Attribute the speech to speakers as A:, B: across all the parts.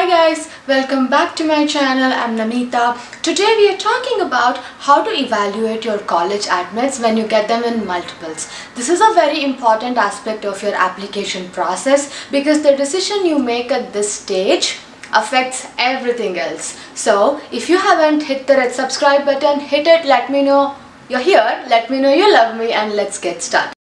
A: guys, welcome back to my channel. I'm Namita. Today we are talking about how to evaluate your college admits when you get them in multiples. This is a very important aspect of your application process because the decision you make at this stage affects everything else. So if you haven't hit the red subscribe button, hit it, let me know you're here, let me know you love me, and let's get started.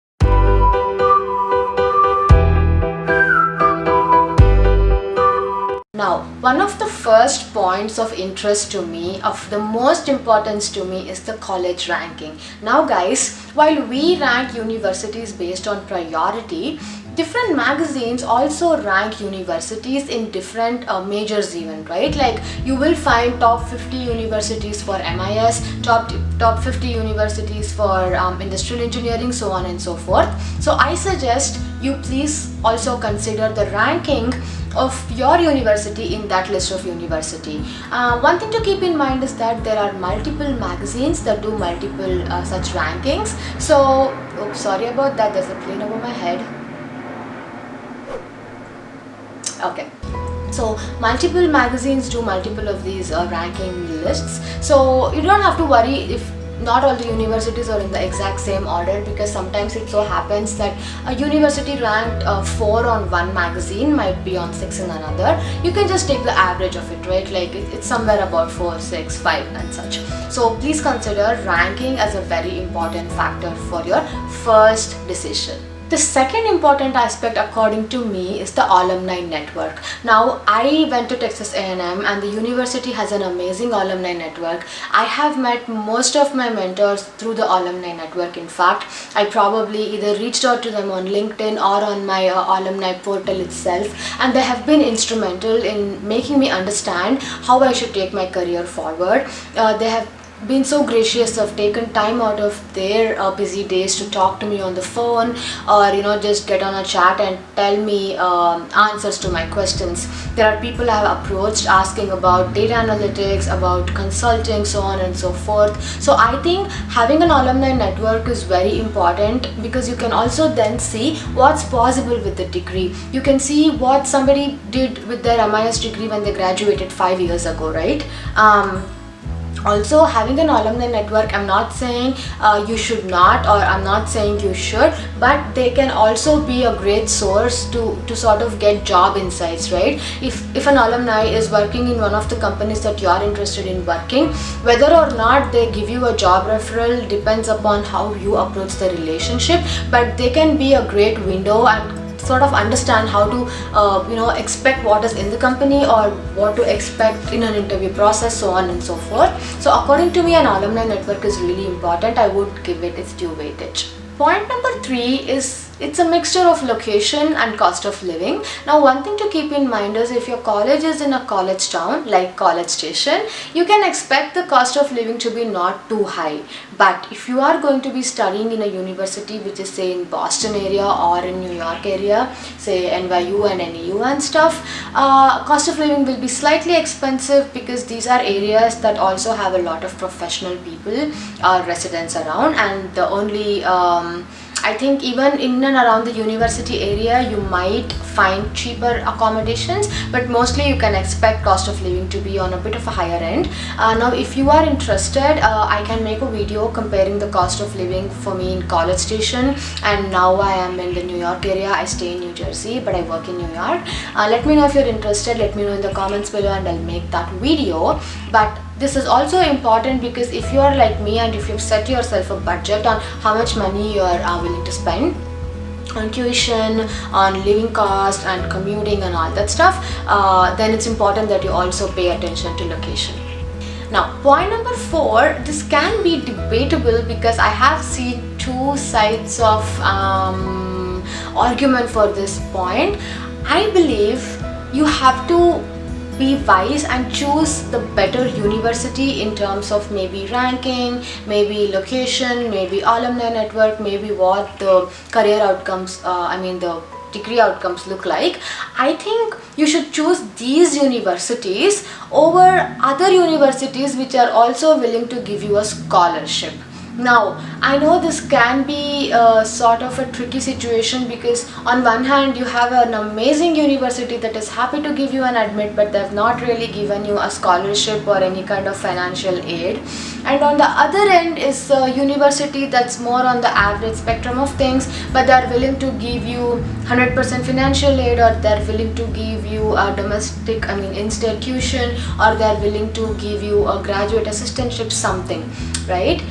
A: Now, one of the first points of interest to me, of the most importance to me, is the college ranking. Now guys, while we rank universities based on priority, different magazines also rank universities in different majors even, right? Like you will find top 50 universities for MIS, top 50 universities for industrial engineering, so on and so forth. So I suggest you please also consider the ranking of your university in that list of university. One thing to keep in mind is that there are multiple magazines that do multiple such rankings. So, oops, sorry about that, there's a plane over my head. Okay. So multiple magazines do multiple of these ranking lists. So you don't have to worry if not all the universities are in the exact same order, because sometimes it so happens that a university ranked 4 on one magazine might be on 6 in another. You can just take the average of it, right? Like it's somewhere about 4, 6, 5 and such. So please consider ranking as a very important factor for your first decision. The second important aspect according to me is the alumni network. Now I went to Texas A&M and the university has an amazing alumni network. I have met most of my mentors through the alumni network. In fact, I probably either reached out to them on LinkedIn or on my alumni portal itself, and they have been instrumental in making me understand how I should take my career forward. They have been so gracious, have taken time out of their busy days to talk to me on the phone, or just get on a chat and tell me answers to my questions. There are people I have approached asking about data analytics, about consulting, so on and so forth. So I think having an alumni network is very important, because you can also then see what's possible with the degree. You can see what somebody did with their MIS degree when they graduated 5 years ago, right? Also, having an alumni network, I'm not saying you should not, or I'm not saying you should, but they can also be a great source to sort of get job insights, right? If an alumni is working in one of the companies that you are interested in working, whether or not they give you a job referral depends upon how you approach the relationship, but they can be a great window and sort of understand how to expect what is in the company, or what to expect in an interview process, so on and so forth. So according to me, an alumni network is really important. I would give it its due weightage. Point number 3 is it's a mixture of location and cost of living. Now one thing to keep in mind is if your college is in a college town like College Station, you can expect the cost of living to be not too high. But if you are going to be studying in a university which is say in Boston area or in New York area, say NYU and NEU and stuff, cost of living will be slightly expensive, because these are areas that also have a lot of professional people or residents around, and the only I think even in and around the university area you might find cheaper accommodations, but mostly you can expect cost of living to be on a bit of a higher end. Now if you are interested, I can make a video comparing the cost of living for me in College Station, and now I am in the New York area. I stay in New Jersey but I work in New York. Let me know if you're interested, let me know in the comments below and I'll make that video. But this is also important because if you are like me and if you've set yourself a budget on how much money you are willing to spend on tuition, on living cost and commuting and all that stuff, then it's important that you also pay attention to location. Now point number 4, this can be debatable because I have seen two sides of argument for this point. I believe you have to be wise and choose the better university in terms of maybe ranking, maybe location, maybe alumni network, maybe what the career outcomes, the degree outcomes look like. I think you should choose these universities over other universities which are also willing to give you a scholarship. Now, I know this can be sort of a tricky situation, because on one hand you have an amazing university that is happy to give you an admit, but they've not really given you a scholarship or any kind of financial aid. And on the other end is a university that's more on the average spectrum of things, but they're willing to give you 100% financial aid, or they're willing to give you a domestic, in-state tuition, or they're willing to give you a graduate assistantship, something, right?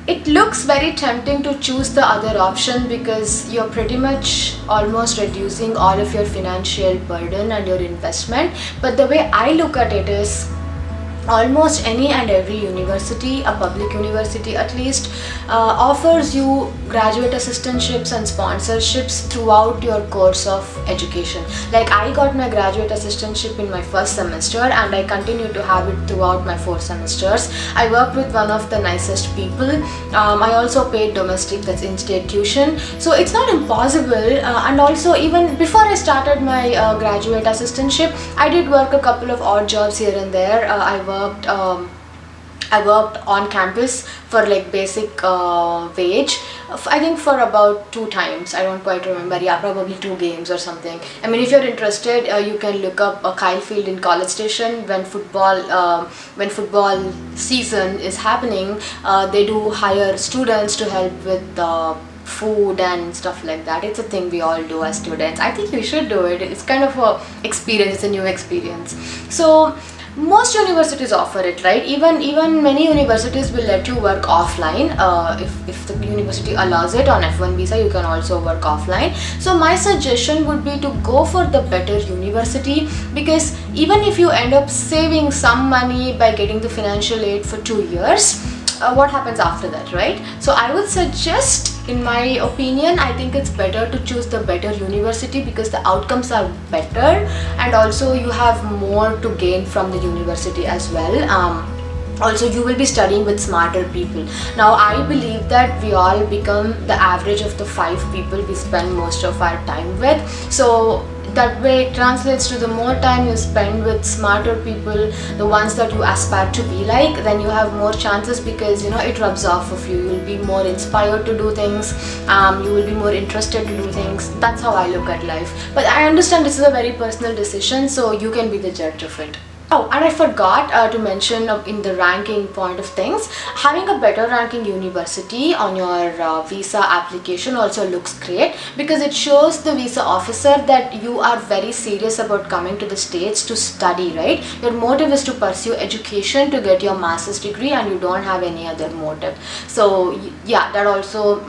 A: It looks very tempting to choose the other option, because you're pretty much almost reducing all of your financial burden and your investment. But the way I look at it is, almost any and every university, a public university at least, offers you graduate assistantships and sponsorships throughout your course of education. Like, I got my graduate assistantship in my first semester, and I continue to have it throughout my 4 semesters. I worked with one of the nicest people. I also paid domestic, that's in-state tuition, so it's not impossible. And also, even before I started my graduate assistantship, I did work a couple of odd jobs here and there. I worked on campus for like basic wage, I think for about 2 times. I don't quite remember. Yeah, probably 2 games or something. I mean, if you're interested, you can look up Kyle Field in College Station. When football season is happening, they do hire students to help with food and stuff like that. It's a thing we all do as students. I think you should do it. It's kind of a experience. It's a new experience. So most universities offer it, right? Even many universities will let you work offline. If the university allows it on F1 visa, you can also work offline. So my suggestion would be to go for the better university, because even if you end up saving some money by getting the financial aid for 2 years, what happens after that, right? So I would suggest, in my opinion, I think it's better to choose the better university, because the outcomes are better, and also you have more to gain from the university as well. Also, you will be studying with smarter people. Now, I believe that we all become the average of the 5 people we spend most of our time with. So that way it translates to, the more time you spend with smarter people, the ones that you aspire to be like, then you have more chances, because it rubs off of you. You'll be more inspired to do things. You will be more interested to do things. That's how I look at life. But I understand this is a very personal decision, so you can be the judge of it. Oh, and I forgot to mention in the ranking point of things, having a better ranking university on your visa application also looks great, because it shows the visa officer that you are very serious about coming to the States to study, right? Your motive is to pursue education, to get your master's degree, and you don't have any other motive. So yeah, that also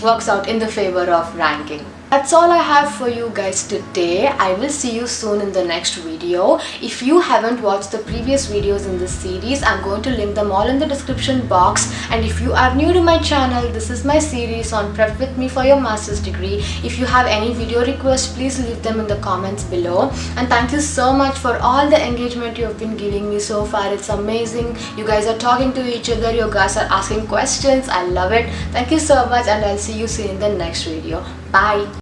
A: works out in the favor of ranking. That's all I have for you guys today. I will see you soon in the next video. If you haven't watched the previous videos in this series, I'm going to link them all in the description box. And if you are new to my channel, this is my series on Prep With Me for your master's degree. If you have any video requests, please leave them in the comments below. And thank you so much for all the engagement you have been giving me so far. It's amazing. You guys are talking to each other. You guys are asking questions. I love it. Thank you so much, and I'll see you soon in the next video. Bye.